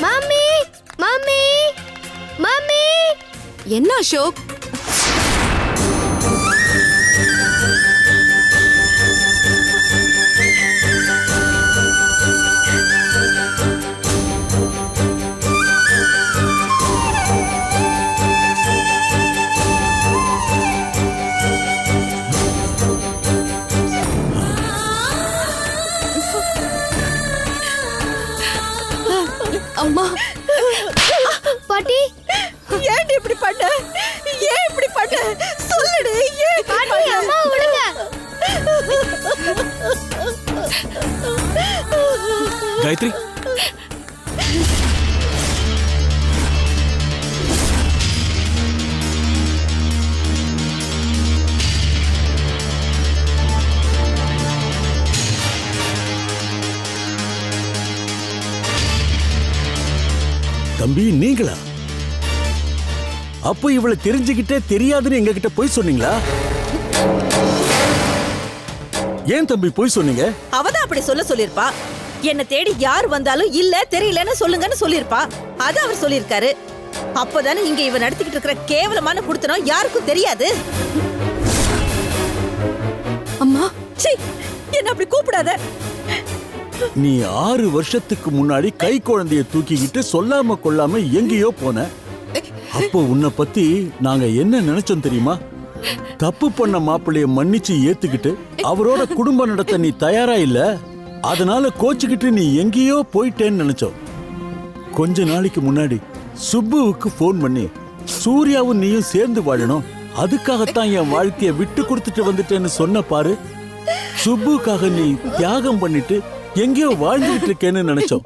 Mummy mummy mummy. என்ன அசோக்? அம்மா பாட்டி ஏன் இப்படி பண்ண? ஏன் இப்படி பண்ண? சொல்லுடி, ஏன் இப்படி பாட்டி பண்ண? அம்மா விடுங்க. காயத்ரி, தம்பி நீங்களா? அப்போ இவளை தெரிஞ்சுக்கிட்டே தெரியாதுன்னு எங்க கிட்ட போய் சொன்னீங்களா? ஏன் தம்பி போய் சொன்னீங்க? அவதான் அப்படி சொல்லிருப்பா. என்ன தேடி யார் வந்தாலும் இல்ல தெரியலன்னு சொல்லுங்கன்னு சொல்லிருப்பா. அது அவர் சொல்லிருக்காரு. அப்பதானே இங்க இவ நடத்திக்கிட்டு இருக்கிற கேவலமான குடுத்தனம் யாருக்கும் தெரியாது. அம்மா, சீ, என்ன அப்படி கூப்பிடாத. நீ 6 வருஷத்துக்கு முன்னாடி கை குழந்தைய தூக்கிக்கிட்டு சொல்லாம கொள்ளாம எங்கேயோ போன. அப்போ உன்னை பத்தி நாங்க என்ன நினைச்சோம் தெரியுமா? தப்பு பண்ண மாப்பிள்ளைய மன்னிச்சு ஏத்துக்கிட்டு அவரோட குடும்பம் நடத்த நீ தயாரா இல்ல, அதனால கோச்சுக்கிட்டு நீ எங்கேயோ போயிட்டேன்னு நினைச்சோம். கொஞ்ச நாளைக்கு முன்னாடி சுப்புவுக்கு போன் பண்ணி சூர்யாவும் நீயும் சேர்ந்து வாழணும், அதுக்காகத்தான் என் வாழ்க்கைய விட்டு கொடுத்துட்டு வந்துட்டேன்னு சொன்ன பாரு. சுப்புக்காக நீ தியாகம் பண்ணிட்டு எங்கேயோ வாழ்ந்துகிட்டு இருக்கேன்னு நினைச்சோம்.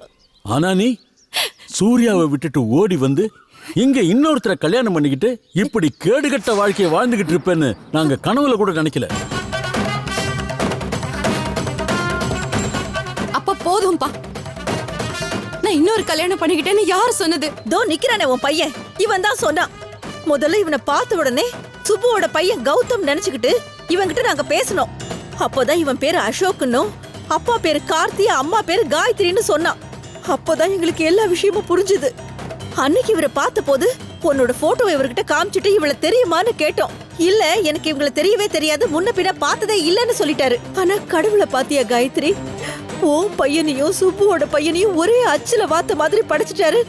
ஆனா நீ சூர்யாவை விட்டுட்டு ஓடி வந்து இங்க இன்னொருத்தரை கல்யாணம் பண்ணிக்கிட்டு இப்படி கேடுகட்ட வாழ்க்கையை வாழ்ந்துகிட்டு இருப்பேன்னு நாங்க கனவுல கூட நினைக்கல. அப்ப போதும்பா. நான் இன்னொரு கல்யாணம் பண்ணிக்கிட்டேன்னு யார் சொன்னது? தோ நிக்கிறானே உன் பையன், இவன் தான் சொன்னான். முதல்ல இவனை பார்த்த உடனே சுப்புவோட பையன் கௌதம் நினைச்சுக்கிட்டு இவன்கிட்ட நாங்க பேசணும். அப்போதான் இவன் பேரு அசோக்னும் அப்பா பேரு கார்த்தி, அம்மா பேரு காயத்ரின்னு சொன்னான். அப்போதான் எங்களுக்கு எல்லா விஷயமும் புரிஞ்சுது. அன்னைக்கு இவரை பார்த்த போது உன்னோட போட்டோ இவர்கிட்ட காமிச்சிட்டு இவளை தெரியுமான்னு கேட்டோம். இல்ல, எனக்கு இவங்களை தெரியவே தெரியாது, முன்ன பின்ன பார்த்ததே இல்லன்னு சொல்லிட்டாரு. ஆனா கடவுளை பாத்தியா காயத்ரி? ஓம் பையனையும் சுப்புவோட பையனையும் ஒரே அச்சுல வாத்த மாதிரி படைச்சிட்டாரு.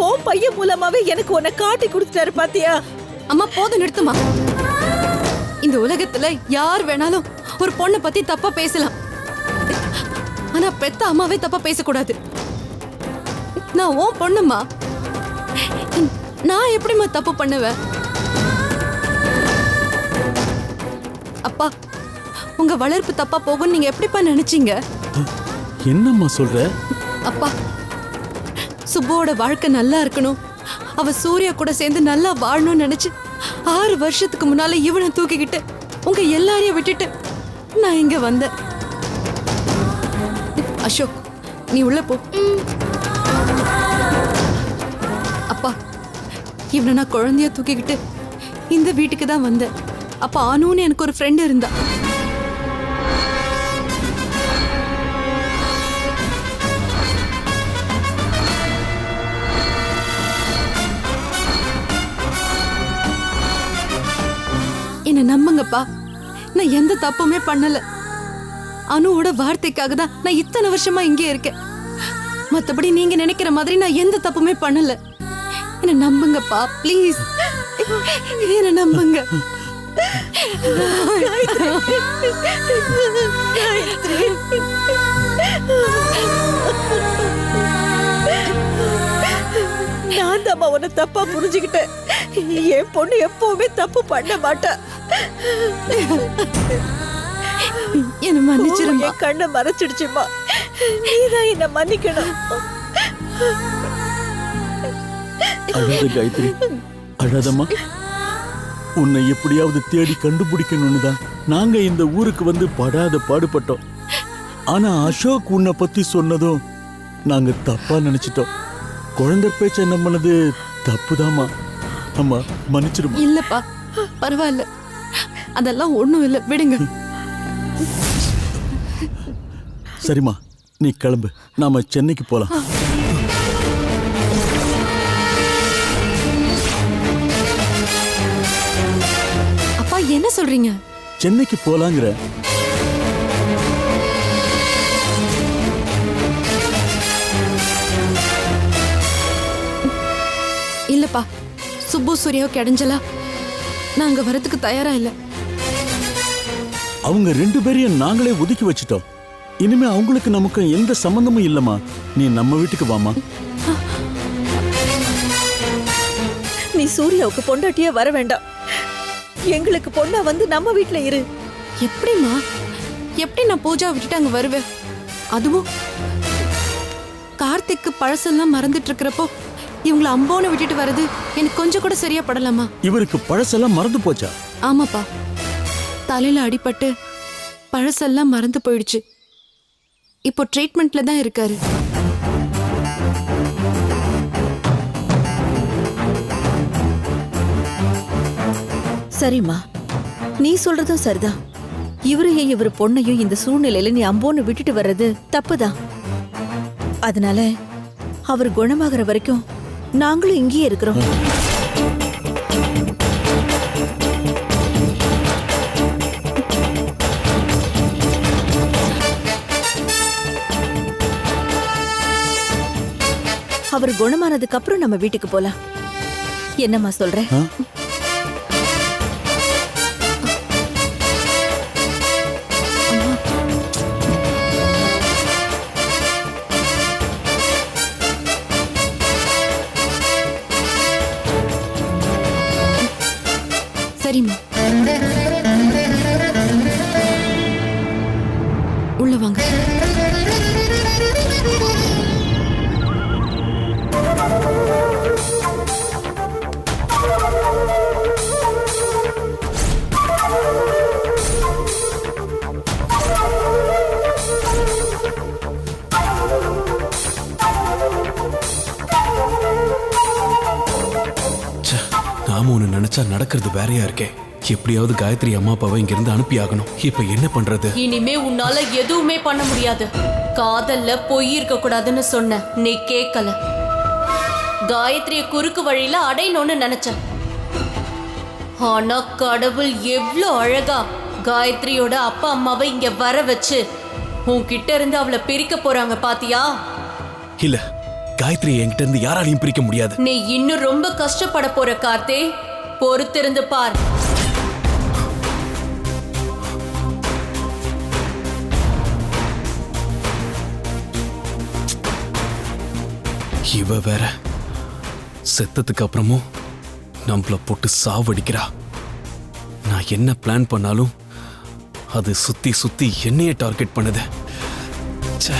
ஓம் பையன் மூலமாவே எனக்கு உன்னை காட்டி கொடுத்துட்டாரு பாத்தியா? அம்மா போதும், நிறுத்துமா. இந்த உலகத்துல யார் வேணாலும் ஒரு பொண்ணை பத்தி தப்பா பேசலாம். ஆனா பெத்த அம்மாவே தப்பா பேசக்கூடாது. நான் உன் பொண்ணுமா, நான் எப்படிம்மா தப்பு பண்ணுவேன்? அப்பா, உங்க வளர்ப்பு தப்பா போகும்னு நீங்க எப்படிப்பா நினைச்சீங்க? என்னம்மா சொல்ற? அப்பா, சுப்புவோட வாழ்க்கை நல்லா இருக்கணும், அவ சூர்யா கூட சேர்ந்து நல்லா வாழணும்னு நினைச்சு 6 வருஷத்துக்கு முன்னால இவனை தூக்கிக்கிட்டு உங்க எல்லாரையும் விட்டுட்டு நான் இங்க வந்தேன். அசோக், நீ உள்ள போ. அப்பா, இவனை நான் குழந்தைய தூக்கிக்கிட்டு இந்த வீட்டுக்கு தான் வந்தேன். அப்ப ஆனுன்னு எனக்கு ஒரு ஃப்ரெண்ட் இருந்தா. என்ன நம்புங்கப்பா, நான் எந்த தப்புமே பண்ணல. அனுவோட வார்த்தைக்காக தான் நான் இத்தனை வருஷமா இங்கே இருக்கேன். மத்தபடி நீங்க நினைக்கிற மாதிரி நான் எந்த தப்புமே பண்ணல. என்ன நம்புங்கப்பா, ப்ளீஸ் என்ன நம்புங்க. நான் தான் உன்னை தப்பா புரிஞ்சுக்கிட்டேன். என் பொண்ணு எப்பவுமே தப்பு பண்ண மாட்டா. என்ன மன்னிச்சிருமா. என் கண்ணை மறைச்சிடுச்சுமா. நீதான் என்ன மன்னிக்கணும். அழாத காயத்ரி, அழாதம்மா. உன்னை எப்படியாவது தேடி கண்டுபிடிக்கணும்னு தான் நாங்க இந்த ஊருக்கு வந்து படாத பாடுபட்டோம். ஆனா அசோக் உன்னை பத்தி சொன்னதும் நாங்க தப்பா நினைச்சிட்டோம். குழந்தை பேச்ச நம்பினது தப்புதாம்மா. அம்மா மன்னிச்சிடுமா. இல்லப்பா, பரவாயில்ல, அதெல்லாம் ஒண்ணும் இல்ல, விடுங்க. சரிம்மா, நீ கிளம்பு, நாம சென்னைக்கு போலாம். என்ன சொல்றீங்க? சென்னைக்கு போலாங்கிற. இல்லப்பா, சுப்பு சூர்யாவுக்கு இடைஞ்சலா நான் அங்க வரதுக்கு தயாரா இல்ல. அவங்க 2 பேரையும் நாங்களே ஒதுக்கி வச்சிட்டோம். இனிமே அவங்களுக்கு நமக்கு எந்த சம்பந்தமும் இல்லம்மா. நீ நம்ம வீட்டுக்கு வாமா. நீ சூர்யாவுக்கு பொண்டாட்டியே வர வேண்டாம். எங்களுக்கு பொண்ணா வந்து நம்ம வீட்ல இரு. எப்படிம்மா? எப்படி நான் பூஜா விட்டுட்டு அங்க வருவேன்? அதுவும் கார்த்திக்கு பழசெல்லாம் மறந்துட்டு இருக்கிறப்போ இவங்கள அம்போன்னு விட்டுட்டு வர்றது எனக்கு கொஞ்சம் கூட சரியா படலாமா? இவருக்கு பழசெல்லாம் மறந்து போச்சா? ஆமாப்பா, தலையில அடிபட்டு பழசெல்லாம் மறந்து போயிடுச்சு. இப்போ ட்ரீட்மெண்ட்ல தான் இருக்காரு. சரிம்மா, நீ சொல்றதும் சரிதான். இவரையும் இவர் பொண்ணையும் இந்த சூழ்நிலையில நீ அம்போன்னு விட்டுட்டு வர்றது தப்புதான். அதனால அவர் குணமாகற வரைக்கும் நாங்களும் இங்கேயே இருக்கிறோம். அவர் குணமானதுக்கு அப்புறம் நம்ம வீட்டுக்கு போலாம். என்னம்மா சொல்ற? சரிம்மா, உள்ள வாங்க. நாம ஒண்ணு நினைச்சா நடக்கிறது வேறையா இருக்கே. எப்படியாவது காயத்ரி அம்மா அப்பாவை இங்க இருந்து அனுப்பி ஆகணும். இப்ப என்ன பண்றது? இனிமே உன்னால எதுவுமே பண்ண முடியாது. காதல்ல பொய் இருக்க கூடாதுன்னு சொன்ன, நீ கேட்கல. காயத்ரிய குறுக்கு வழியில அடையணும்னு நினைச்ச. ஆனா கடவுள் எவ்வளோ அழகா காயத்ரியோட அப்பா அம்மாவை இங்க வர வச்சு உன்கிட்ட இருந்து அவளை பிரிக்க போறாங்க பாத்தியா? இல்ல, காயத்ரி என்கிட்ட இருந்து யாராலையும் பிரிக்க முடியாது. நீ இன்னும் ரொம்ப கஷ்டப்பட போற கார்த்தே. பொறுத்திருந்து பார். இவ வேற செத்ததுக்கு அப்புறமும் நம்மள போட்டு சாவடிக்கிறா. நான் என்ன பிளான் பண்ணாலும் அது சுத்தி சுத்தி என்னையே டார்கெட் பண்ணுது. ச்சே.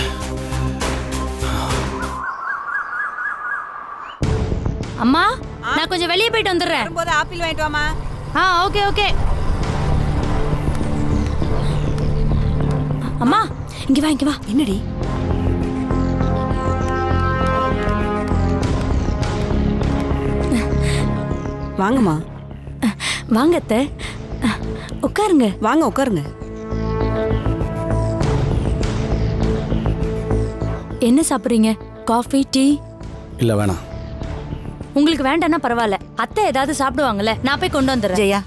அம்மா, நான் கொஞ்சம் வெளியே போயிட்டு வந்துடுறேன். வரும்போது ஆப்பிள் வாங்கிட்டு வாமா. Okay okay. அம்மா, இங்க வா இங்க வா. என்னடி? வாங்கம்மா. வாங்க அத்தை, உட்காருங்க. வாங்க உட்காருங்க. என்ன சாப்பிடுறீங்க? Coffee, tea? இல்ல வேணாம். உங்களுக்கு வேண்டாம்னா பரவாயில்ல. அத்தை ஏதாவது சாப்பிடுவாங்கல்ல, நான் போய் கொண்டு வந்துடுறேன். ஜெயா,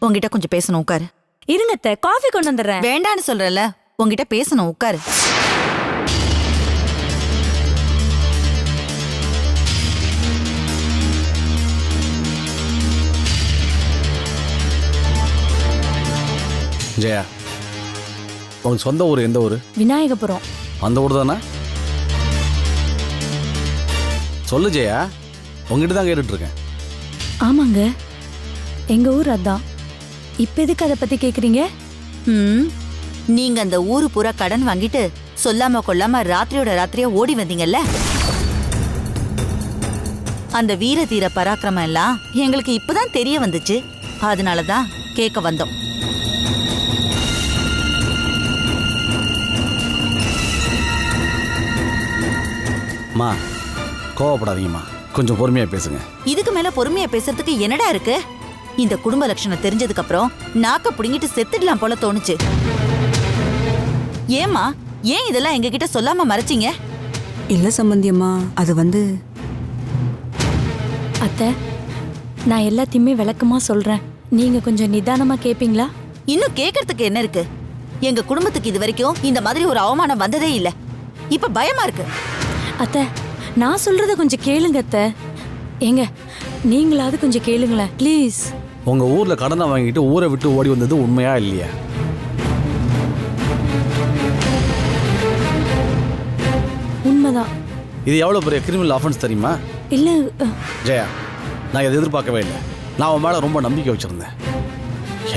உங்ககிட்ட கொஞ்சம் பேசணும், உட்காரு. இருங்க அத்தை, காஃபி கொண்டு வந்துடுறேன். வேண்டான்னு சொல்றல, உங்ககிட்ட பேசணும், உட்காரு. ஜெயா, உங்க சொந்த ஊர் எந்த ஊர்? விநாயகபுரம். அந்த ஊர் தானே? சொல்லு ஜெயா, உங்ககிட்ட தான் கேட்டுட்டு இருக்கேன். ஆமாங்க, எங்க ஊர் அதான். இப்ப எதுக்கு அதை பத்தி கேக்குறீங்க? நீங்க அந்த ஊரு பூரா கடன் வாங்கிட்டு சொல்லாம கொள்ளாம ராத்திரியோட ராத்திரியா ஓடி வந்தீங்கல்ல, அந்த வீர தீர பராக்கிரமம் எல்லாம் எங்களுக்கு இப்பதான் தெரிய வந்துச்சு. அதனாலதான் கேட்க வந்தோம். அம்மா, கோவப்படாதீங்கம்மா, கொஞ்சம் பொறுமையா பேசுங்க. இதுக்கு மேல பொறுமையா பேசுறதுக்கு என்னடா இருக்கு? இந்த குடும்ப லட்சணம் தெரிஞ்சதுக்கு அப்புறம் நாக்க புடுங்கிட்டு செத்துடலாம் போல தோணுச்சு. ஏமா, ஏன் இதெல்லாம் எங்க கிட்ட சொல்லாம மறைச்சிங்க? இல்ல சம்பந்தியம்மா, அது அத்தை, நான் எல்லாத்தையுமே விளக்கமா சொல்றேன். நீங்க கொஞ்சம் நிதானமா கேப்பீங்களா? இன்னும் கேக்குறதுக்கு என்ன இருக்கு? எங்க குடும்பத்துக்கு இது வரைக்கும் இந்த மாதிரி ஒரு அவமானம் வந்ததே இல்ல. இப்ப பயமா இருக்கு. அத்தை, நான் சொல்றத கொஞ்சம் கேளுங்க அத்தை. ஏங்க, நீங்களாவது கொஞ்சம் கேளுங்களேன் ப்ளீஸ். உங்க ஊர்ல கடனை வாங்கிட்டு ஊரை விட்டு ஓடி வந்தது உண்மையா இல்லையா? உண்மைதான். இது எவ்வளவு பெரிய கிரிமினல் ஆஃபென்ஸ் தெரியுமா? இல்ல ஜெயா, நான் இதை எதிர்பார்க்கவே இல்லை. நான் அவன் மேல ரொம்ப நம்பிக்கை வச்சிருந்தேன்.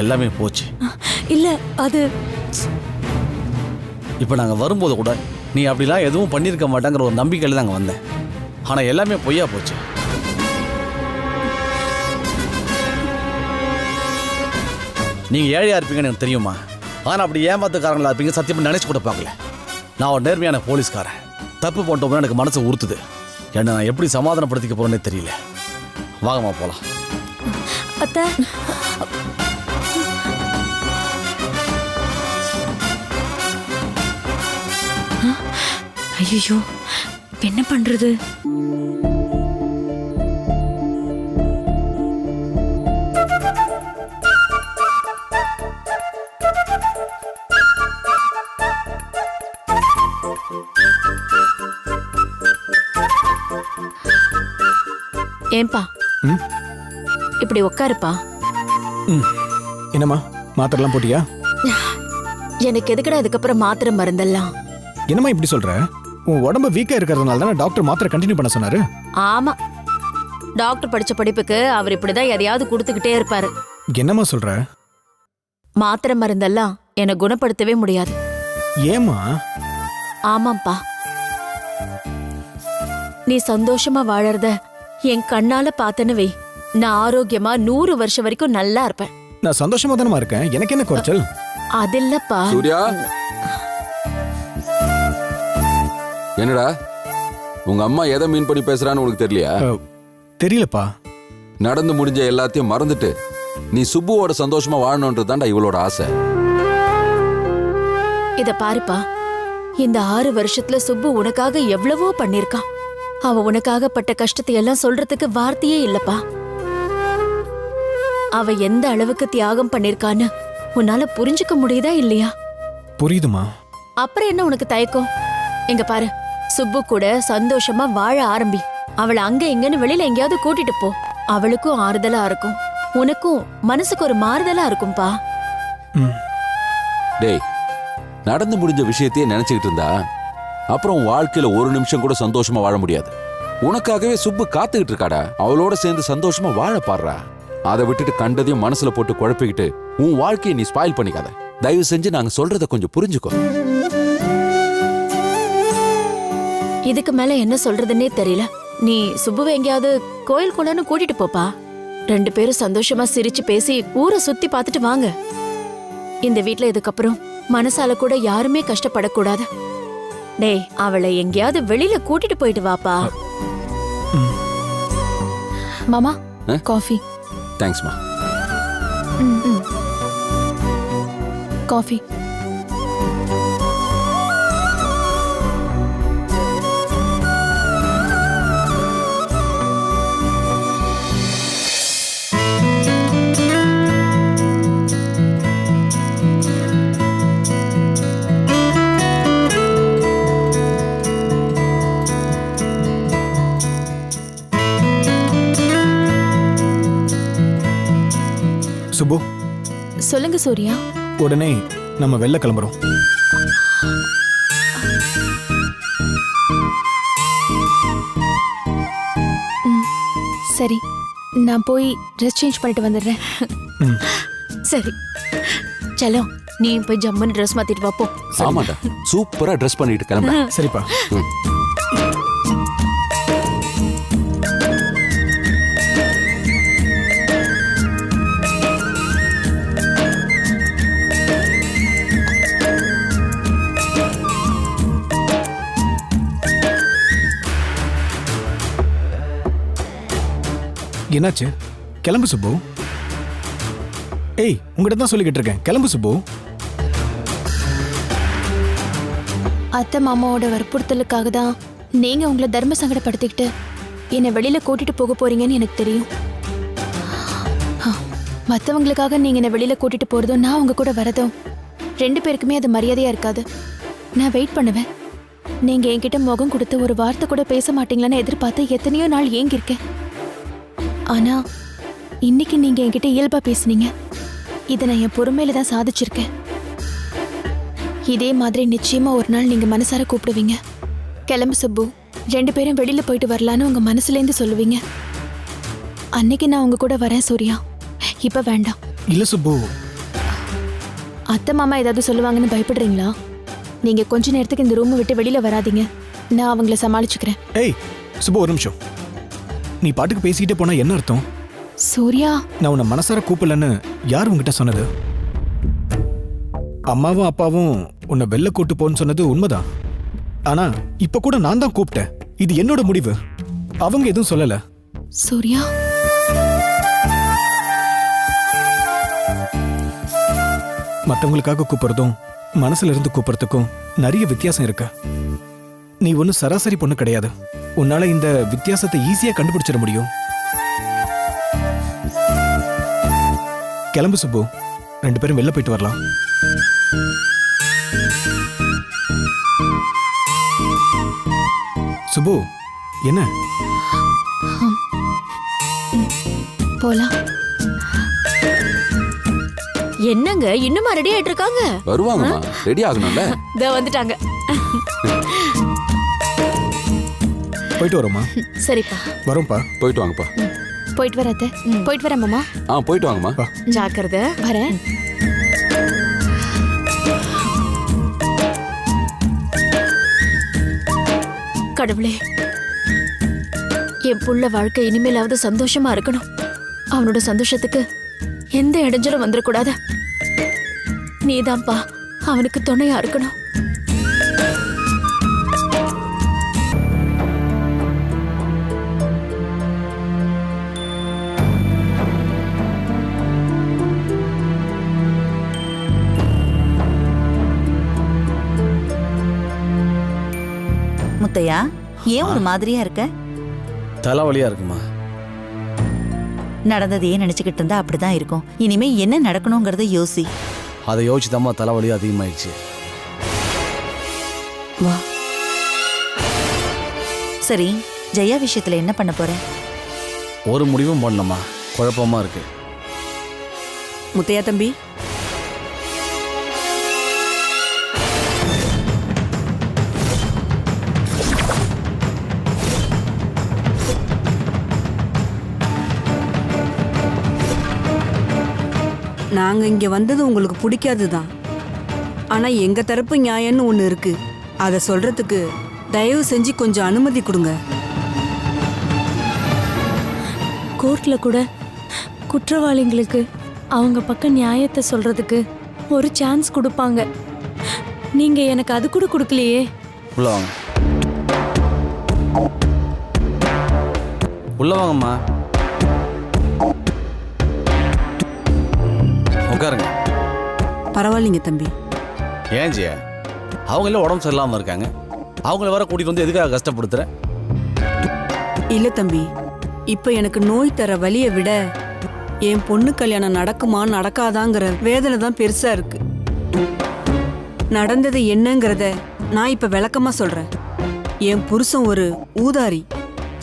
எல்லாமே போச்சு. இல்ல அது இப்போ நாங்கள் வரும்போது கூட நீ அப்படிலாம் எதுவும் பண்ணியிருக்க மாட்டேங்கிற ஒரு நம்பிக்கையில் நாங்கள் வந்தேன். ஆனால் எல்லாமே பொய்யா போச்சு. நீங்கள் ஏழையாக இருப்பீங்கன்னு எனக்கு தெரியுமா? ஆனால் அப்படி ஏமாத்துக்காரங்களா இருப்பீங்க சத்தியமாக நினச்சி கூட பார்க்கல. நான் ஒரு நேர்மையான போலீஸ்காரன். தப்பு பண்ணிட்டோம்னா எனக்கு மனசு உறுத்துது. என்னை நான் எப்படி சமாதானப்படுத்திக்க போகிறேன்னே தெரியல. வாங்கம்மா போகலாம். அத்தை, ஐயோ என்ன பண்றது? ஏன்பா இப்படி உட்காருப்பா. என்னம்மா மாத்திரலாம் போட்டியா? எனக்கு எதுக்கடா இதுக்கப்புறம் மாத்திரை மருந்தெல்லாம்? என்னம்மா இப்படி சொல்ற? உன் உடம்பு வீக்கா இருக்கிறதுனால தானே டாக்டர் மாத்திரை கண்டினியூ பண்ண சொன்னாரு. ஆமா, டாக்டர் படிச்ச படிப்புக்கு அவர் இப்படிதான் எதையாவது கொடுத்துக்கிட்டே இருப்பாரு. என்னம்மா சொல்ற? மாத்திரை மருந்தெல்லாம் என்னை குணப்படுத்தவே முடியாது. ஏம்மா? ஆமாப்பா, நீ சந்தோஷமா வாழறத என் கண்ணால பார்த்தேன்னு வை, நான் ஆரோக்கியமா 100 வருஷம் வரைக்கும் நல்லா இருப்பேன். நான் சந்தோஷமா தானமா இருக்கேன். எனக்கு என்ன குறைச்சல்? அது இல்லப்பா. சூர்யா, என்னடா உங்க அம்மா எதை மீன் பண்ணி பேசுறான்னு உனக்கு தெரியலையா? தெரியலப்பா. நடந்து முடிஞ்ச எல்லாத்தையும் மறந்துட்டு நீ சுப்புவோட சந்தோஷமா வாழணும்ன்றது தான்டா இவளோட ஆசை. இத பாருப்பா, இந்த 6 வருஷத்துல சுப்பு உனக்காக எவ்வளவோ பண்ணிருக்கான். அவ உனக்காக பட்ட கஷ்டத்தை எல்லாம் சொல்றதுக்கு வார்த்தையே இல்லப்பா. அவ எந்த அளவுக்கு தியாகம் பண்ணிருக்கான்னு உன்னால புரிஞ்சுக்க முடியுதா இல்லையா? புரியுதுமா. அப்புறம் என்ன உனக்கு தயக்கம்? எங்க பாரு, சுப்பு கூட சந்தோஷமா வாழ ஆரம்பி. அவளை அங்க இங்கன்னு வெளியில எங்கேயாவது கூட்டிட்டு போ. அவளுக்கும் ஆறுதலா இருக்கும், உனக்கும் மனசுக்கு ஒரு மாறுதலா இருக்கும்பா. டேய், நடந்து முடிஞ்ச விஷயத்தையே நினைச்சுக்கிட்டு இருந்தா அப்புறம் உன் வாழ்க்கையில ஒரு நிமிஷம் கூட சந்தோஷமா வாழ முடியாது. உனக்காகவே சுப்பு காத்துக்கிட்டு இருக்காடா. அவளோட சேர்ந்து சந்தோஷமா வாழ பாடுறா. அதை விட்டுட்டு கண்டதையும் மனசுல போட்டு குழப்பிக்கிட்டு உன் வாழ்க்கையை நீ ஸ்பாயில் பண்ணிக்காத. தயவு செஞ்சு நாங்க சொல்றத கொஞ்சம் புரிஞ்சுக்கோ. இதுக்கு மேல என்ன சொல்றதுன்னே தெரியல. நீ சுப்புவை எங்கேயாவது கோயில் கொண்டான்னு கூட்டிட்டு போப்பா. 2 பேரும் சந்தோஷமா சிரிச்சு பேசி ஊரை சுத்தி பார்த்துட்டு வாங்க. இந்த வீட்ல இதுக்கப்புறம் மனசால கூட யாருமே கஷ்டப்படக்கூடாது. டேய், அவளை எங்கேயாவது வெளியில கூட்டிட்டு போயிட்டு வாப்பா. மாமா காஃபி. தேங்க்ஸ்மா. காஃபி. சுப்பு, சொல்லுங்க சூர்யா. உடனே நம்ம வெளில கிளம்புறோம். சரி, நான் போய் ட்ரெஸ் சேஞ்ச் பண்ணிட்டு வந்துடுறேன். சரி சலோ, நீ போய் ஜம்முன்னு ட்ரெஸ் மாத்திட்டு வாப்போ. ஆமாடா, சூப்பரா ட்ரெஸ் பண்ணிட்டு கிளம்பு. சரிப்பா. என்னாச்சு? கிளம்பு சுப்பு. ஏய், உங்ககிட்ட தான் சொல்லிக்கிட்டு இருக்கேன். கிளம்பு சுப்பு. அத்தை மாமாவோட வற்புறுத்தலுக்காக தான் நீங்க உங்களை தர்ம சங்கடப்படுத்திக்கிட்டு என்னை வெளியில கூட்டிட்டு போக போறீங்கன்னு எனக்கு தெரியும். மத்தவங்களுக்காக நீங்க என்ன வெளியில கூட்டிட்டு போறதும் நான் உங்க கூட வரதும் 2 பேருக்குமே அது மரியாதையா இருக்காது. நான் வெயிட் பண்ணுவேன். நீங்க என்கிட்ட முகம் கொடுத்து ஒரு வார்த்தை கூட பேச மாட்டீங்களான்னு எதிர்பார்த்து எத்தனையோ நாள் ஏங்கியிருக்கேன். ஆனா இன்னைக்கு நீங்க என்கிட்ட இயல்பா பேசுனீங்க. இதை நான் என் பொறுமையில தான் சாதிச்சிருக்கேன். இதே மாதிரி நிச்சயமா ஒரு நாள் நீங்க மனசார கூப்பிடுவீங்க. கிளம்பு சுப்பு, 2 பேரும் வெளியில போயிட்டு வரலான்னு உங்க மனசுலேருந்து சொல்லுவீங்க. அன்னைக்கு நான் உங்க கூட வரேன் சூர்யா. இப்ப வேண்டாம். இல்ல சுப்பு. அத்தை மாமா ஏதாவது சொல்லுவாங்கன்னு பயப்படுறீங்களா? நீங்க கொஞ்ச நேரத்துக்கு இந்த ரூமை விட்டு வெளியில வராதீங்க. நான் அவங்கள சமாளிச்சுக்கிறேன். ஏய் சுப்பு, ஒரு நிமிஷம். நீ பாட்டுக்கு பேசிக்கிட்டே போனா என்ன அர்த்தம்? சூர்யா, நான் உன்னை மனசார கூப்பிடலன்னு யார் உங்ககிட்ட சொன்னது? அம்மாவும் அப்பாவும் உன்னை வெளில கூட்டு போன்னு சொன்னது உண்மைதான். ஆனா இப்ப கூட நான் தான் கூப்பிட்டேன். இது என்னோட முடிவு. அவங்க எதுவும் சொல்லல. சூர்யா, மற்றவங்களுக்காக கூப்பிடுறதும் மனசுல இருந்து கூப்பிடுறதுக்கும் நிறைய வித்தியாசம் இருக்கு. நீ ஒன்னும் சராசரி பொண்ணு கிடையாது. உன்னால இந்த வித்தியாசத்தை ஈஸியா கண்டுபிடிச்சிட முடியும். கிளம்பு சுப்பு, 2 பேரும் வெளில போயிட்டு வரலாம். சுப்பு, என்ன? போலாம். என்னங்க இன்னுமா ரெடி ஆயிட்டு இருக்காங்க? வருவாங்கம்மா, ரெடி ஆகணும்ல. இதோ வந்துட்டாங்க. போயிட்டு வரோமா? சரிப்பா. வரோம்ப்பா. போயிட்டு வாங்கப்பா. போயிட்டு வரேன் அத்தை. போயிட்டு வரேன் மாமா. போயிட்டு வாங்கம்மா. ஜாக்கிரதை. வரேன். கடவுளே, என் புள்ள வாழ்க்கை இனிமேலாவது சந்தோஷமா இருக்கணும். அவனோட சந்தோஷத்துக்கு எந்த இடைஞ்சலும் வந்துடக்கூடாது. நீதான்ப்பா அவனுக்கு துணையா இருக்கணும். முத்தையா, ஏன் ஒரு மாதிரியா இருக்க? தலைவலியா இருக்குமா? நடந்ததையே நினைச்சுக்கிட்டு இருந்தா அப்படிதான் இருக்கும். இனிமே என்ன நடக்கணுங்கிறத யோசி. அதை யோசிச்சுதாம்மா தலைவலி அதிகமாயிடுச்சு. வா. சரி, ஜெயா விஷயத்துல என்ன பண்ண போற? ஒரு முடிவும் பண்ணலம்மா. குழப்பமா இருக்கு. முத்தையா தம்பி, நாங்க இங்க வந்தது உங்களுக்கு பிடிக்காதுதான். ஆனா எங்க தரப்பு நியாயம்னு ஒண்ணு இருக்கு. அத சொல்றதுக்கு தயவு செஞ்சு கொஞ்சம் அனுமதி கொடுங்க. கோர்ட்ல கூட குற்றவாளிங்களுக்கு அவங்க பக்கம் நியாயத்தை சொல்றதுக்கு ஒரு சான்ஸ் கொடுப்பாங்க. நீங்க எனக்கு அது கூட கொடுக்கலையே. உள்ள வாங்க. உள்ள வாங்கம்மா. உட்காருங்க. பரவாயில்லைங்க தம்பி. ஏன் ஜெயா, அவங்களே உடம்பு சரியில்லாம இருக்காங்க. அவங்கள வர கூட்டிட்டு வந்து எதுக்காக கஷ்டப்படுத்துற? இல்ல தம்பி, இப்ப எனக்கு நோய் தர வலியை விட என் பொண்ணு கல்யாணம் நடக்குமா நடக்காதாங்கிற வேதனை தான் பெருசா இருக்கு. நடந்தது என்னங்கிறத நான் இப்ப விளக்கமா சொல்றேன். என் புருஷன் ஒரு ஊதாரி.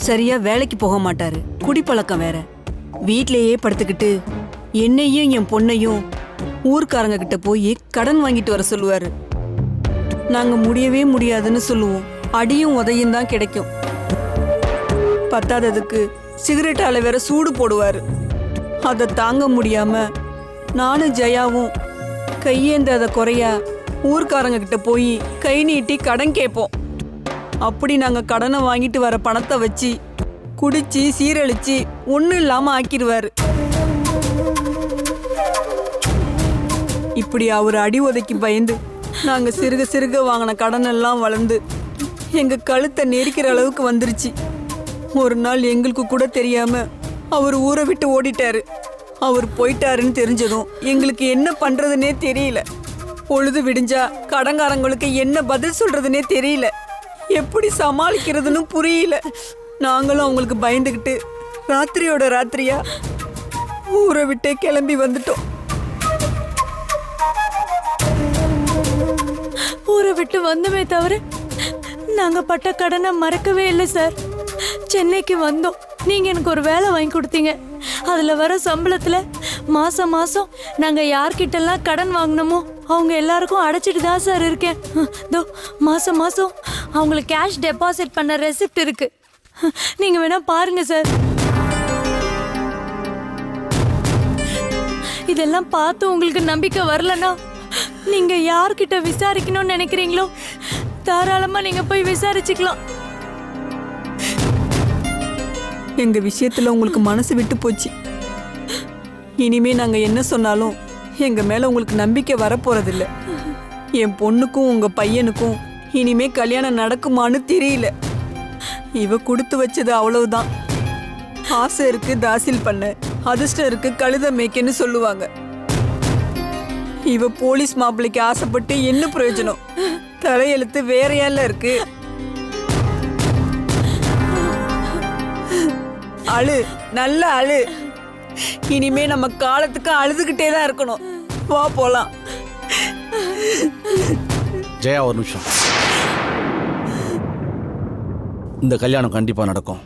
சரியா வேலைக்கு போக மாட்டாரு. குடிப்பழக்கம் வேற. வீட்லயே படுத்துக்கிட்டு என்னையும் என் பொண்ணையும் ஊர்க்காரங்க கிட்ட போய் கடன் வாங்கிட்டு வர சொல்லுவாரு. நாங்க முடியவே முடியாதுன்னு சொல்லுவோம். அடியும் உதையும் தான் கிடைக்கும். பத்தாததுக்கு சிகரெட்டால வேற சூடு போடுவாரு. அதை தாங்க முடியாம நானும் ஜெயாவும் கையேந்தாத குறையா ஊர்க்காரங்க கிட்ட போய் கை நீட்டி கடன் கேட்போம். அப்படி நாங்க கடனை வாங்கிட்டு வர பணத்தை வச்சு குடிச்சு சீரழிச்சு ஒன்றும் இல்லாம ஆக்கிடுவாரு. இப்படி அவர் அடி உதைக்கு பயந்து நாங்க சிறுக சிறுக வாங்கின கடன் எல்லாம் வளர்ந்து எங்க கழுத்தை நெரிக்கிற அளவுக்கு வந்துருச்சு. ஒரு நாள் எங்களுக்கு கூட தெரியாம அவர் ஊரை விட்டு ஓடிட்டாரு. அவர் போயிட்டாருன்னு தெரிஞ்சதும் எங்களுக்கு என்ன பண்றதுன்னே தெரியல. பொழுது விடிஞ்சா கடங்காரங்களுக்கு என்ன பதில் சொல்றதுன்னே தெரியல. எப்படி சமாளிக்கிறதுன்னு புரியல. நாங்களும் அவங்களுக்கு பயந்துகிட்டு ராத்திரியோட ராத்திரியா ஊரை விட்டே கிளம்பி வந்துட்டோம். ஊரை விட்டு வந்தமே தவிர நாங்க பட்ட கடனை மறக்கவே இல்லை சார். சென்னைக்கு வந்தோம், நீங்க எனக்கு ஒரு வேலை வாங்கி கொடுத்தீங்க. அதுல வர சம்பளத்துல மாசம் மாசம் நாங்க யார்கிட்டலாம் கடன் வாங்கினோமோ அவங்க எல்லாருக்கும் அடைச்சிட்டு தான் சார் இருக்கேன். தோ மாசம் மாசம் அவங்களுக்கு கேஷ் டெபாசிட் பண்ண ரெசிப்ட் இருக்கு, நீங்க வேணா பாருங்க சார். இதெல்லாம் பார்த்து உங்களுக்கு நம்பிக்கை வரலன்னா நீங்க யார்கிட்ட விசாரிக்கணும்னு நினைக்கிறீங்களோ தாராளமா நீங்க போய் விசாரிச்சுக்கலாம். எங்க விஷயத்துல உங்களுக்கு மனசு விட்டு போச்சு. இனிமே நாங்க என்ன சொன்னாலும் எங்க மேல உங்களுக்கு நம்பிக்கை வரப்போறதில்ல. என் பொண்ணுக்கும் உங்க பையனுக்கும் இனிமே கல்யாணம் நடக்குமான்னு தெரியல. இவ கொடுத்து வச்சது அவ்வளவுதான். ஆசை இருக்கு தாசில் பண்ண, அதிர்ஷ்டம் இருக்கு கழுத மேய்க்கன்னு சொல்லுவாங்க. இவ போலீஸ் மாப்பிள்ளைக்கு ஆசைப்பட்டு என்ன பிரயோஜனம்? தலையெழுத்து வேறையால இருக்கு. அழு, நல்ல அழு. இனிமே நம்ம காலத்துக்கு அழுதுகிட்டே தான் இருக்கணும். வா போலாம். ஜெயா ஒரு நிமிஷம். இந்த கல்யாணம் கண்டிப்பா நடக்கும்.